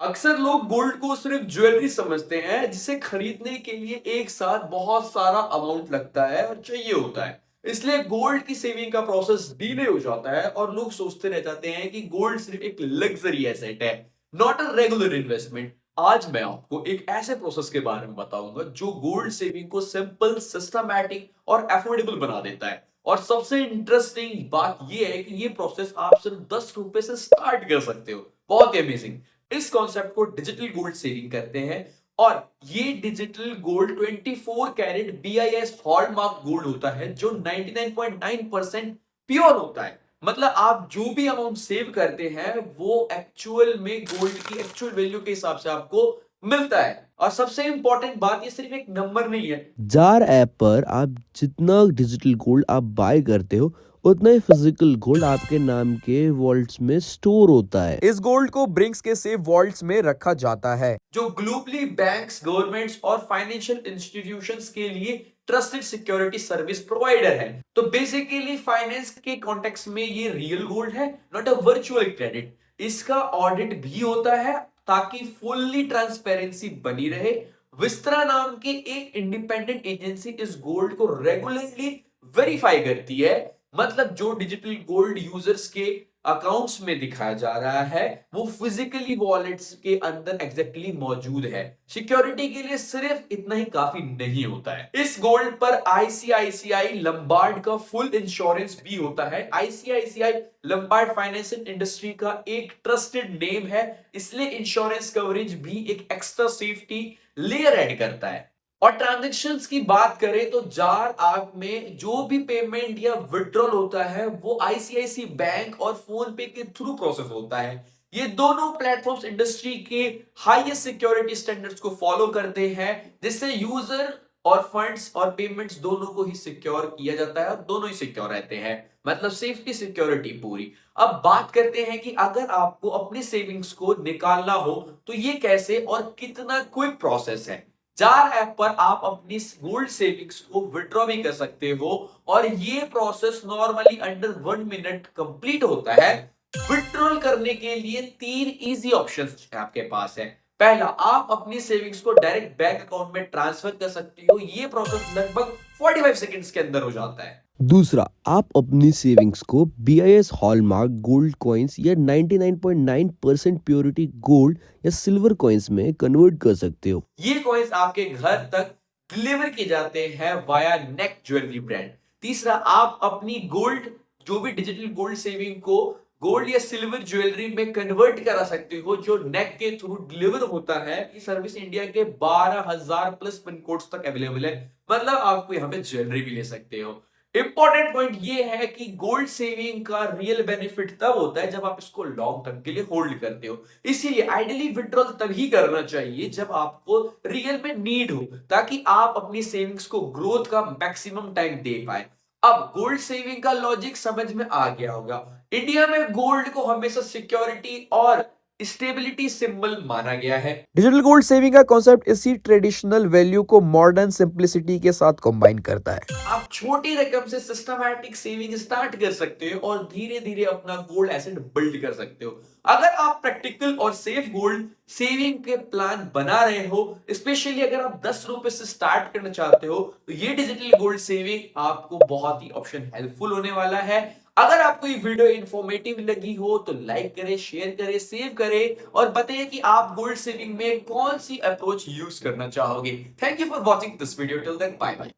अक्सर लोग गोल्ड को सिर्फ ज्वेलरी समझते हैं जिसे खरीदने के लिए एक साथ बहुत सारा अमाउंट लगता है और चाहिए होता है। इसलिए गोल्ड की सेविंग का प्रोसेस डिले हो जाता है और लोग सोचते रह जाते हैं कि गोल्ड सिर्फ एक लग्जरी एसेट है, नॉट अ रेगुलर इन्वेस्टमेंट। आज मैं आपको एक ऐसे प्रोसेस के बारे में बताऊंगा जो गोल्ड सेविंग को सिंपल, सिस्टमैटिक और अफोर्डेबल बना देता है। और सबसे इंटरेस्टिंग बात यह है कि ये प्रोसेस आप सिर्फ 10 रुपए से स्टार्ट कर सकते हो। बहुत ही अमेजिंग। इस कॉन्सेप्ट को डिजिटल गोल्ड सेविंग करते हैं और ये digital gold 24 carat BIS hallmark gold होता है जो 99.9% प्योर होता है। मतलब आप जो भी अमाउंट सेव करते हैं वो एक्चुअल में गोल्ड की एक्चुअल वैल्यू के हिसाब से आपको मिलता है। और सबसे इंपॉर्टेंट बात, ये सिर्फ एक नंबर नहीं है। जार ऐप पर आप जितना डिजिटल गोल्ड आप बाय करते हो उतना ही फिजिकल गोल्ड आपके नाम के वॉल्ट्स में स्टोर होता है। इस गोल्ड को ब्रिंक्स के सेफ वॉल्ट्स में रखा जाता है जो ग्लोबली बैंक्स, गवर्नमेंट्स और फाइनेंशियल इंस्टीट्यूशंस के लिए ट्रस्टेड सिक्योरिटी सर्विस प्रोवाइडर है। तो बेसिकली फाइनेंस के कॉन्टेक्स्ट में ये रियल गोल्ड है, नॉट अ वर्चुअल क्रेडिट। इसका ऑडिट भी होता है ताकि फुल्ली ट्रांसपेरेंसी बनी रहे। विस्त्रा नाम की एक इंडिपेंडेंट एजेंसी इस गोल्ड को रेगुलरली वेरीफाई करती है। मतलब जो डिजिटल गोल्ड यूजर्स के अकाउंट्स में दिखाया जा रहा है वो फिजिकली वॉलेट्स के अंदर एग्जैक्टली मौजूद है। सिक्योरिटी के लिए सिर्फ इतना ही काफी नहीं होता है। इस गोल्ड पर आईसीआईसीआई लंबार्ड का फुल इंश्योरेंस भी होता है। आईसीआईसीआई लंबार्ड फाइनेंशियल इंडस्ट्री का एक ट्रस्टेड नेम है, इसलिए इंश्योरेंस कवरेज भी एक एक्स्ट्रा सेफ्टी लेयर ऐड करता है। और ट्रांजैक्शंस की बात करें तो जार ऐप में जो भी पेमेंट या विड्रॉल होता है वो आईसीआईसी बैंक और फोन पे के थ्रू प्रोसेस होता है। ये दोनों प्लेटफॉर्म्स इंडस्ट्री के हाईएस्ट सिक्योरिटी स्टैंडर्ड्स को फॉलो करते हैं, जिससे यूजर और फंड्स और पेमेंट्स दोनों को ही सिक्योर किया जाता है और दोनों ही सिक्योर रहते हैं। मतलब सेफ्टी सिक्योरिटी पूरी। अब बात करते हैं कि अगर आपको अपनी सेविंग्स को निकालना हो तो ये कैसे और कितना क्विक प्रोसेस है। जार ऐप पर आप अपनी गोल्ड सेविंग्स को विड्रॉ भी कर सकते हो और ये process normally under 1 minute complete होता है। विड्रॉल करने के लिए 3 इजी ऑप्शंस आपके पास है। पहला, आप अपनी सेविंग्स को डायरेक्ट बैंक अकाउंट में ट्रांसफर कर सकते हो। ये प्रोसेस लगभग 45 सेकंड्स के अंदर हो जाता है। दूसरा, आप अपनी सेविंग्स को बीआईएस हॉलमार्क गोल्ड कॉइंस या 99.9% प्योरिटी गोल्ड या सिल्वर कॉइंस में कन्वर्ट कर सकते हो। ये कॉइंस आपके घर तक डिलीवर किए जाते हैं वाया नेक ज्वेलरी ब्रांड। तीसरा, आप अपनी गोल्ड, जो भी डिजिटल गोल्ड सेविंग को गोल्ड या सिल्वर ज्वेलरी में कन्वर्ट करा सकते हो जो नेक के थ्रू डिलीवर होता है। ये सर्विस इंडिया के 12,000 प्लस पिन कोड्स तक अवेलेबल है। मतलब आपको यहाँ पे ज्वेलरी भी ले सकते हो। इंपॉर्टेंट पॉइंट ये है कि गोल्ड सेविंग का रियल बेनिफिट तब होता है जब आप इसको लॉन्ग टर्म के लिए होल्ड करते हो। इसीलिए आइडियली विड्रॉल तभी करना चाहिए जब आपको रियल में नीड हो, ताकि आप अपनी सेविंग्स को ग्रोथ का मैक्सिमम टाइम दे पाए। अब गोल्ड सेविंग का लॉजिक समझ में आ गया होगा। इंडिया में गोल्ड को हमेशा सिक्योरिटी और स्टेबिलिटी सिंबल माना गया है। डिजिटल गोल्ड सेविंग का कॉन्सेप्ट इसी ट्रेडिशनल वैल्यू को मॉडर्न सिंप्लिसिटी के साथ कंबाइन करता है। आप छोटी रकम से सिस्टमैटिक सेविंग स्टार्ट कर सकते हो और धीरे धीरे अपना गोल्ड एसेट बिल्ड कर सकते हो। अगर आप प्रैक्टिकल और सेफ गोल्ड सेविंग के प्लान बना रहे हो, स्पेशली अगर आप 10 रुपए से स्टार्ट करना चाहते हो, तो ये डिजिटल गोल्ड सेविंग आपको बहुत ही ऑप्शन हेल्पफुल होने वाला है। अगर आपको ये वीडियो इंफॉर्मेटिव लगी हो तो लाइक करें, शेयर करें, सेव करें और बताइए कि आप गोल्ड सेविंग में कौन सी अप्रोच यूज करना चाहोगे। Thank you for watching this video. Till then, bye bye.